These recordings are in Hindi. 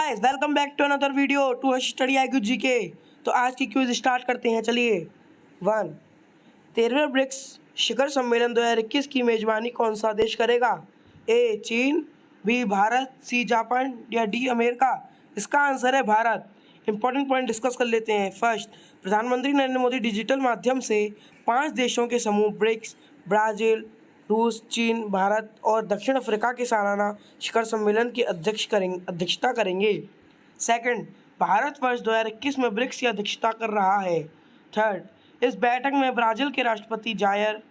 Guys welcome back to another video to study IQ GK. तो आज की क्विज स्टार्ट करते हैं। चलिए 1। 13वें ब्रिक्स शिखर सम्मेलन 2021 की मेजबानी कौन सा देश करेगा? ए चीन, बी भारत, सी जापान या डी अमेरिका? इसका आंसर है भारत। इंपॉर्टेंट पॉइंट डिस्कस कर लेते हैं। फर्स्ट, प्रधानमंत्री नरेंद्र मोदी डिजिटल माध्यम से 5 देशों के समूह ब्रिक्स ब्राज़ील, रूस, चीन, भारत और दक्षिण अफ्रीका के सालाना शिखर सम्मेलन की अध्यक्षता करेंगे। सेकंड, भारत वर्ष 2021 में ब्रिक्स की अध्यक्षता कर रहा है। थर्ड, इस बैठक में ब्राज़ील के राष्ट्रपति जायर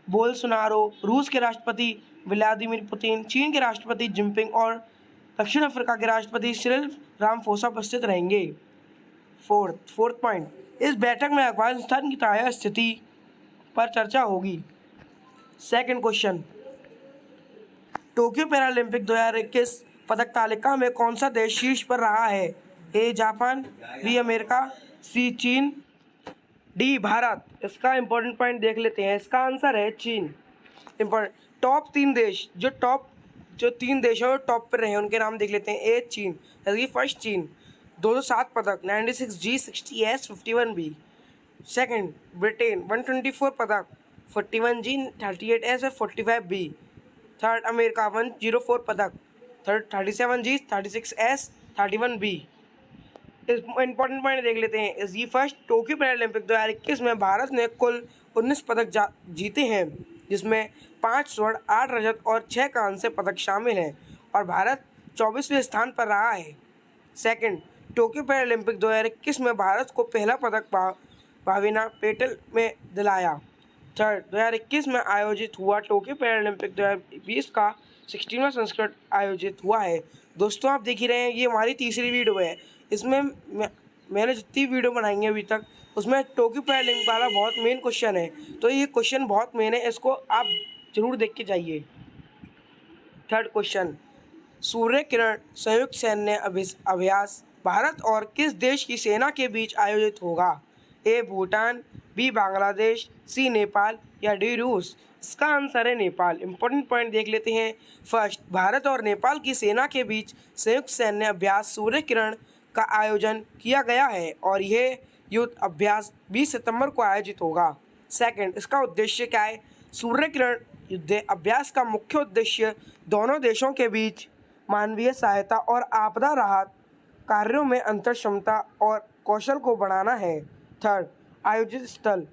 बोल्सोनारो, रूस के राष्ट्रपति व्लादिमीर पुतिन, चीन के राष्ट्रपति जिनपिंग और दक्षिण अफ्रीका के राष्ट्रपति सिरिल रामाफोसा उपस्थित रहेंगे। फोर्थ पॉइंट, इस बैठक में अफगानिस्तान की ताज़ा स्थिति पर चर्चा होगी। सेकंड क्वेश्चन, टोक्यो पैरालंपिक 2021 पदक तालिका में कौन सा देश शीर्ष पर रहा है? ए जापान, बी अमेरिका, सी चीन, डी भारत? इसका इंपॉर्टेंट पॉइंट देख लेते हैं। इसका आंसर है चीन। इंपॉर्टेंट टॉप 3 देश जो 3 देशों टॉप पर रहे उनके नाम देख लेते हैं। ए चीन, फर्स्ट चीन 207 पदक 96G, 60S, 51B। Second Britain 124 पदक 41G, 38S और 45B। थर्ड अमेरिका 104 पदक 37G, 36S, 31B। Important point देख लेते हैं। इस फर्स्ट टोक्यो पैरालंपिक 2021 में भारत ने कुल 19 पदक जीते हैं, जिसमें 5 स्वर्ण, 8 रजत और 6 कांस्य पदक शामिल हैं और भारत 24वें स्थान पर रहा है। सेकंड, टोक्यो पैरालंपिक 2021 में भारत को पहला पदक भाविना पेटेल में दिलाया। थर्ड, 2021 में आयोजित हुआ टोक्यो पैरालंपिक 2020 का 16वां संस्करण आयोजित हुआ है। दोस्तों आप देख ही रहे हैं, ये हमारी तीसरी वीडियो है। इसमें मैंने जितनी वीडियो बनाई है अभी तक उसमें टोक्यो पैरालंपिक वाला बहुत मेन क्वेश्चन है, तो ये क्वेश्चन बहुत मेन है, इसको आप जरूर देख के जाइए। थर्ड क्वेश्चन, सूर्य किरण संयुक्त सैन्य अभ्यास भारत और किस देश की सेना के बीच आयोजित होगा? ए भूटान, बी बांग्लादेश, सी नेपाल या डी रूस? इसका आंसर है नेपाल। इंपॉर्टेंट पॉइंट देख लेते हैं। फर्स्ट, भारत और नेपाल की सेना के बीच संयुक्त सैन्य अभ्यास सूर्य किरण का आयोजन किया गया है और यह युद्ध अभ्यास 20 सितंबर को आयोजित होगा। सेकंड, इसका उद्देश्य क्या है? सूर्य किरण युद्ध अभ्यास का मुख्य उद्देश्य दोनों देशों के बीच मानवीय सहायता और आपदा राहत कार्यों में अंतर क्षमता और कौशल को बढ़ाना है। थर्ड, आयोजित स्थल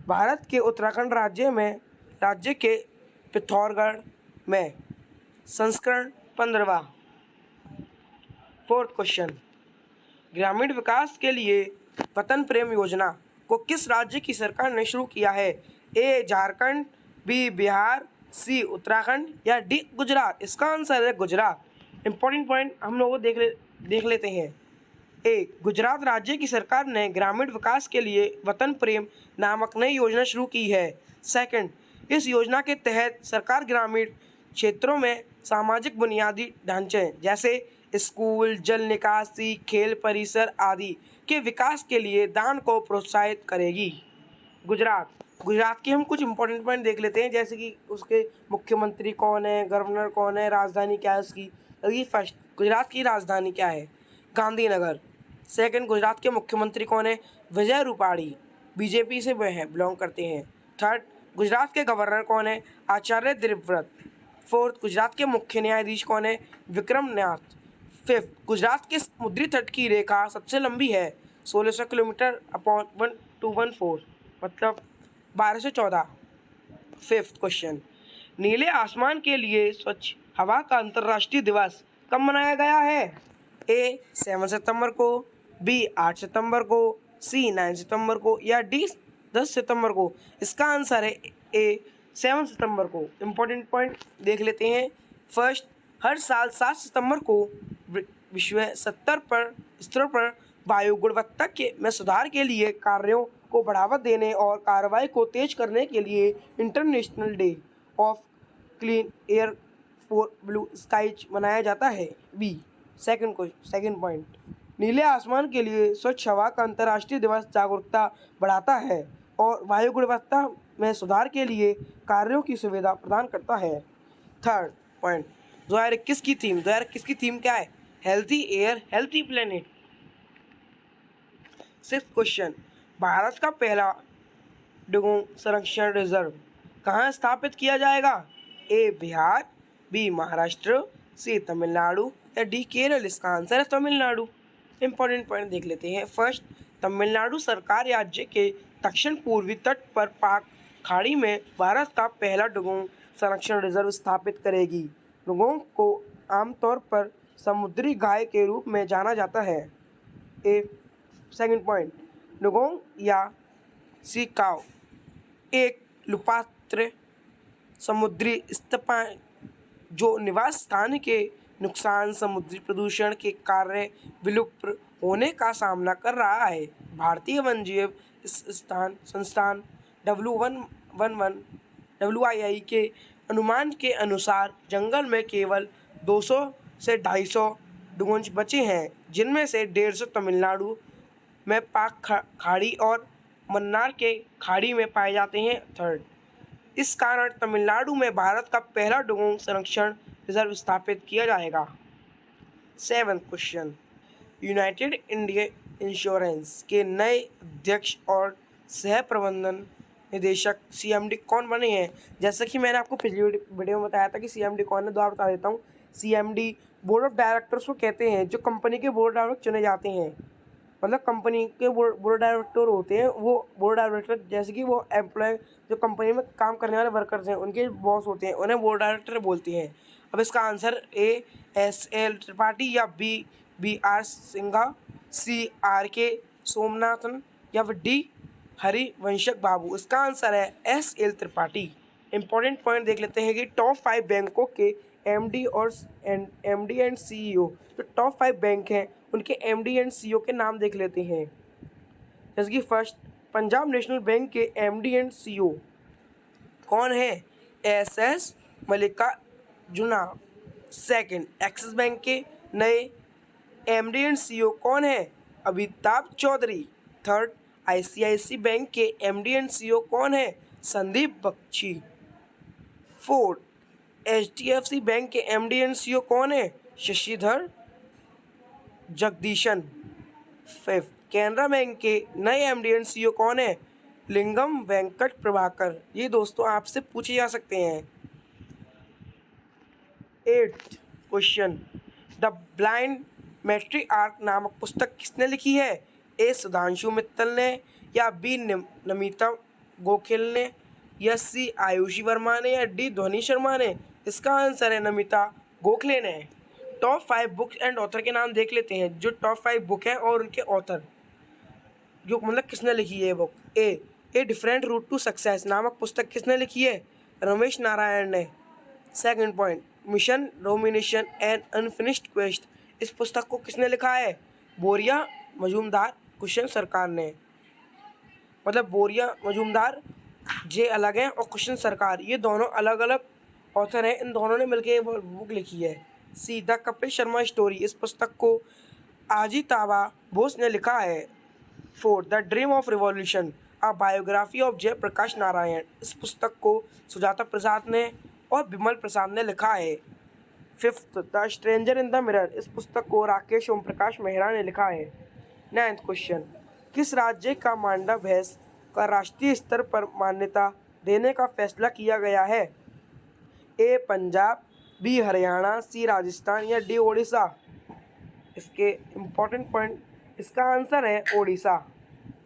भारत के उत्तराखंड राज्य के पिथौरागढ़ में। संस्करण 15वां। फोर्थ क्वेश्चन, ग्रामीण विकास के लिए वतन प्रेम योजना को किस राज्य की सरकार ने शुरू किया है? ए झारखंड, बी बिहार, सी उत्तराखंड या डी गुजरात? इसका आंसर है गुजरात। इंपॉर्टेंट पॉइंट हम लोग देख लेते हैं। ए गुजरात राज्य की सरकार ने ग्रामीण विकास के लिए वतन प्रेम नामक नई योजना शुरू की है। सेकंड, इस योजना के तहत सरकार ग्रामीण क्षेत्रों में सामाजिक बुनियादी ढांचे जैसे स्कूल, जल निकासी, खेल परिसर आदि के विकास के लिए दान को प्रोत्साहित करेगी। गुजरात के हम कुछ इंपॉर्टेंट पॉइंट देख लेते हैं, जैसे कि उसके मुख्यमंत्री कौन है, गवर्नर कौन है, राजधानी क्या है उसकी। फर्स्ट, गुजरात की राजधानी क्या है? गांधीनगर। सेकंड, गुजरात के मुख्यमंत्री कौन है? विजय रूपाणी, बीजेपी से बिलोंग करते हैं। थर्ड, गुजरात के गवर्नर कौन है? आचार्य देवव्रत। फोर्थ, गुजरात के मुख्य न्यायाधीश कौन है? विक्रम नाथ। फिफ्थ, गुजरात के समुद्री तट की रेखा सबसे लंबी है 1600 किलोमीटर अपॉन 1214, मतलब 1214। फिफ्थ क्वेश्चन, नीले आसमान के लिए स्वच्छ हवा का अंतर्राष्ट्रीय दिवस कब मनाया गया है? ए 7 सितंबर को, बी 8 सितंबर को, सी 9 सितंबर को या डी 10 सितंबर को? इसका आंसर है ए 7 सितंबर को। इम्पोर्टेंट पॉइंट देख लेते हैं। फर्स्ट, हर साल 7 सितंबर को विश्व स्तर पर वायु गुणवत्ता में सुधार के लिए कार्यों को बढ़ावा देने और कार्रवाई को तेज करने के लिए international day of clean air for blue skies मनाया जाता है। बी सेकंड पॉइंट, नीले आसमान के लिए स्वच्छ हवा का अंतर्राष्ट्रीय दिवस जागरूकता बढ़ाता है और वायु गुणवत्ता में सुधार के लिए कार्यों की सुविधा प्रदान करता है। थर्ड पॉइंट, 2021 की थीम क्या है? Healthy air healthy planet. Sixth question, Bharat का पहला डुगोंग संरक्षण रिजर्व कहाँ स्थापित किया जाएगा? ए बिहार, बी महाराष्ट्र, सी तमिलनाडु या डी केरल। इसका आंसर है तमिलनाडु। इंपॉर्टेंट पॉइंट देख लेते हैं। फर्स्ट, तमिलनाडु सरकार राज्य के दक्षिण पूर्वी तट पर पाक खाड़ी में भारत का पहला डुगोंग संरक्षण रिजर्व स्थापित करेगी। डुगोंग को आमतौर पर समुद्री गाय के रूप में जाना जाता है। ए सेकंड पॉइंट, डुगोंग या सी काव एक लुपात्र समुद्री स्तनपायी जो निवास स्थान के नुकसान, समुद्री प्रदूषण के कार्य विलुप्त होने का सामना कर रहा है। भारतीय वन्यजीव संस्थान WII के अनुमान के अनुसार जंगल में केवल 200 से 250 डुगोंग बचे हैं, जिनमें से 150 तमिलनाडु में पाक खाड़ी और मन्नार के खाड़ी में पाए जाते हैं। थर्ड, इस कारण तमिलनाडु में भारत का पहला डुगोंग संरक्षण रिजर्व स्थापित किया जाएगा। Seventh question, United India insurance के नए अध्यक्ष और सह प्रबंधन निदेशक CMD कौन बने हैं? जैसा कि मैंने आपको पिछली वीडियो में बताया था कि CMD कौन है, दोबारा बता देता हूँ। CMD बोर्ड ऑफ डायरेक्टर्स को कहते हैं जो कंपनी के बोर्ड डायरेक्टर चुने जाते हैं। मतलब कंपनी के बोर्ड डायरेक्टर होते हैं, वो बोर्ड डायरेक्टर जैसे कि वो एम्प्लॉय जो कंपनी में काम करने वाले वर्कर्स हैं उनके बॉस होते हैं, उन्हें बोर्ड डायरेक्टर बोलते हैं। अब इसका आंसर ASL त्रिपाठी या BR सिंघा, CRK सोमनाथन या फिर D हरिवंशक बाबू। इसका आंसर है SL त्रिपाठी। इंपॉर्टेंट पॉइंट देख लेते हैं कि टॉप 5 बैंकों के MD एंड CEO, जो टॉप 5 बैंक हैं उनके MD एंड CEO के नाम देख लेते हैं। जैसे कि फर्स्ट, पंजाब नेशनल बैंक के MD एंड CEO कौन है? SS Mallikarjuna. Second, Axis Bank के नए MD एंड CEO कौन है? Amitabh Chaudhary. Third, ICICI Bank के MD एंड CEO कौन है? Sandeep Bakhshi. Fourth, HDFC Bank के MD एंड CEO कौन है? शशिधर जगदीशन। फिफ्थ, कैनरा बैंक के नए MD एंड CEO कौन है? लिंगम वेंकट प्रभाकर। ये दोस्तों आपसे पूछे जा सकते हैं। Eighth question, the blind matriarch नामक पुस्तक किसने लिखी है? ए सुधांशु मित्तल ने, या बी नमिता गोखले ने, या सी आयुषी वर्मा ने, या डी ध्वनि शर्मा ने। इसका आंसर है नमिता गोखले ने। टॉप 5 बुक्स एंड ऑथर के नाम देख लेते हैं, जो टॉप 5 बुक हैं और उनके ऑथर, जो मतलब किसने लिखी है book. A different route to success नामक पुस्तक किसने लिखी है? रमेश नारायण ने। Second point, mission domination and unfinished quest, इस पुस्तक को किसने लिखा है? बोरिया मजूमदार, कुशन सरकार ने। मतलब बोरिया मजूमदार जे अलग हैं और कुशन सरकार ये दोनों अलग अलग ऑथर हैं, इन दोनों ने मिलकर बुक लिखी है। सी द कपिल शर्मा स्टोरी, इस पुस्तक को अजितावा बोस ने लिखा है। Fourth, the dream of revolution a biography of Jayaprakash Narayan, इस पुस्तक को सुजाता प्रसाद ने और विमल प्रसाद ने लिखा है। Fifth, the stranger in the mirror, इस पुस्तक को राकेश ओम प्रकाश मेहरा ने लिखा है। नाइन्थ क्वेश्चन, किस राज्य का मांडा भैंस का राष्ट्रीय स्तर पर मान्यता देने का फैसला किया गया है? ए पंजाब, बी हरियाणा, सी राजस्थान या डी ओडिशा। इसके इम्पोर्टेंट पॉइंट, इसका आंसर है ओडिशा।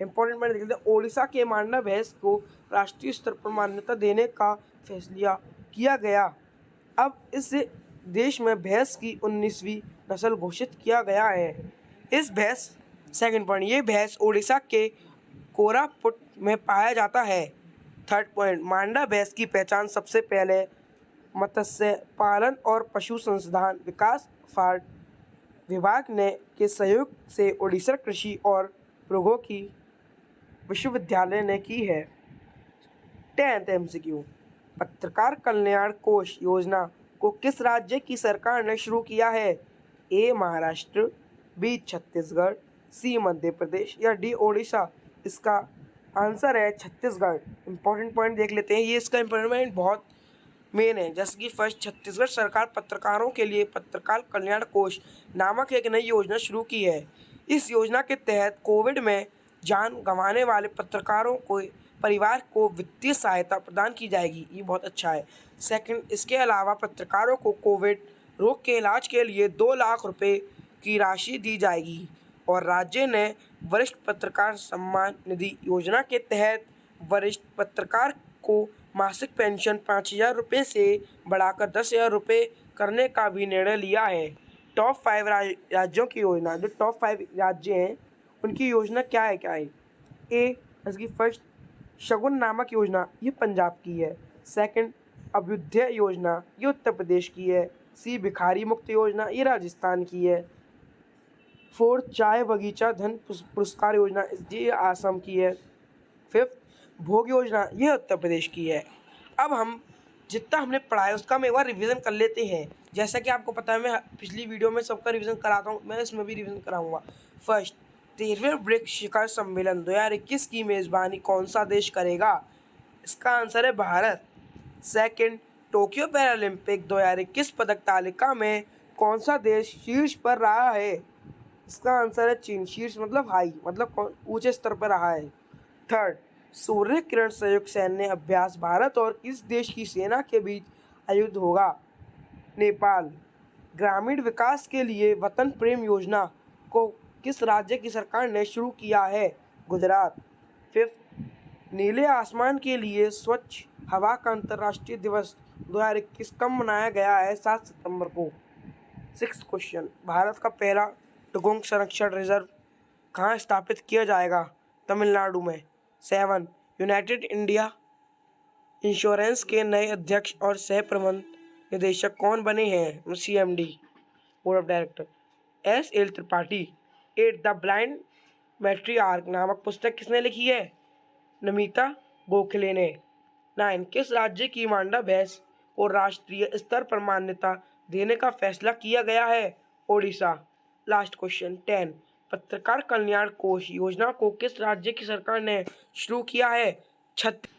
इम्पोर्टेंट पॉइंट देख लेते हैं। ओडिशा के मांडा भैंस को राष्ट्रीय स्तर पर मान्यता देने का फैसला किया गया। अब इस देश में भैंस की 19वीं नस्ल घोषित किया गया है। इस भैंस, सेकंड पॉइंट, ये भैंस ओडिशा के कोरापुट में पाया जाता है। थर्ड पॉइंट, मांडा भैंस की पहचान सबसे पहले मत्स्य पालन और पशु संसाधन विकास विभाग ने के सहयोग से ओडिशा कृषि और प्रौद्योगिकी विश्वविद्यालय ने की है। 10th MCQ, पत्रकार कल्याण कोष योजना को किस राज्य की सरकार ने शुरू किया है? ए महाराष्ट्र, बी छत्तीसगढ़, सी मध्य प्रदेश या डी ओडिशा। इसका आंसर है छत्तीसगढ़। इंपॉर्टेंट पॉइंट देख लेते हैं। ये इसका इंपॉर्टेंट पॉइंट बहुत मेन है। जैसे कि फर्स्ट, छत्तीसगढ़ सरकार पत्रकारों के लिए पत्रकार कल्याण कोष नामक एक नई योजना शुरू की है। इस योजना के तहत कोविड में जान गंवाने वाले पत्रकारों को परिवार को वित्तीय सहायता प्रदान की जाएगी। ये बहुत अच्छा है। सेकंड, इसके अलावा पत्रकारों को कोविड रोग के इलाज के लिए 2 लाख रुपए की राशि दी जाएगी। और राज्य ने वरिष्ठ पत्रकार सम्मान निधि योजना के तहत वरिष्ठ पत्रकार को मासिक पेंशन 5,000 रुपये से बढ़ाकर 10,000 रुपये करने का भी निर्णय लिया है। टॉप 5 राज्यों की योजना, जो टॉप 5 राज्य हैं उनकी योजना क्या है ए, जैसे कि फर्स्ट शगुन नामक योजना, ये पंजाब की है। सेकंड, अभ्युदय योजना, ये उत्तर प्रदेश की है। सी, भिखारी मुक्त योजना, ये राजस्थान की है। फोर्थ, चाय बगीचा धन पुरस्कार योजना, ये आसाम की है। फिफ्थ, भोग योजना, ये उत्तर प्रदेश की है। अब हम जितना हमने पढ़ा है उसका हम एक बार रिवीजन कर लेते हैं। जैसा कि आपको पता है मैं पिछली वीडियो में सबका रिवीजन कराता हूँ, मैं इसमें भी रिवीजन कराऊंगा। फर्स्ट, 13वें ब्रिक्स शिखर सम्मेलन 2021 की मेज़बानी कौन सा देश करेगा? इसका आंसर है भारत। सेकंड, टोक्यो पैरालंपिक 2021 पदक तालिका में कौन सा देश शीर्ष पर रहा है? इसका आंसर है चीन। शीर्ष मतलब हाई, मतलब ऊंचे स्तर पर रहा है। थर्ड, सूर्य किरण संयुक्त सैन्य अभ्यास भारत और किस देश की सेना के बीच आयोजित होगा? नेपाल। ग्रामीण विकास के लिए वतन प्रेम योजना को किस राज्य की सरकार ने शुरू किया है? गुजरात। फिफ्थ, नीले आसमान के लिए स्वच्छ हवा का अंतर्राष्ट्रीय दिवस 2021 कब मनाया गया है? 7 सितंबर को। सिक्स्थ क्वेश्चन, भारत का पहला डुगोंग संरक्षण रिजर्व कहाँ स्थापित किया जाएगा? तमिलनाडु में। 7, यूनाइटेड इंडिया इंश्योरेंस के नए अध्यक्ष और सह प्रबंध निदेशक कौन बने हैं? CMD, board of director, S.L. Tripathi. 8, the blind matriarch नामक पुस्तक किसने लिखी है? नमिता गोखले ने। 9, किस राज्य की मांडा भैंस को राष्ट्रीय स्तर पर मान्यता देने का फैसला किया गया है? ओडिशा। लास्ट क्वेश्चन 10, पत्रकार कल्याण कोष योजना को किस राज्य की सरकार ने शुरू किया है? छत्तीसगढ़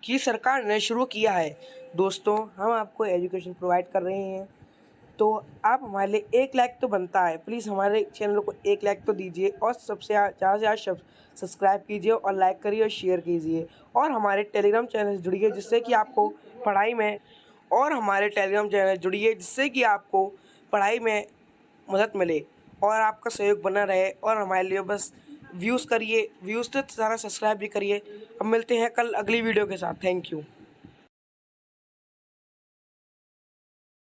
की सरकार ने शुरू किया है। दोस्तों, हम आपको एजुकेशन प्रोवाइड कर रहे हैं, तो आप हमारे लिए 1 लाइक तो बनता है। प्लीज़ हमारे चैनल को 1 लाइक तो दीजिए और सबसे ज़्यादा से ज़्यादा सब्सक्राइब कीजिए और लाइक करिए और शेयर कीजिए। और हमारे टेलीग्राम चैनल से जुड़िए जिससे कि आपको पढ़ाई में मदद मिले और आपका सहयोग बना रहे। और हमारे लिए बस व्यूज़ करिए, व्यूज़ तो सारा सब्सक्राइब भी करिए। अब मिलते हैं कल अगली वीडियो के साथ। Thank you.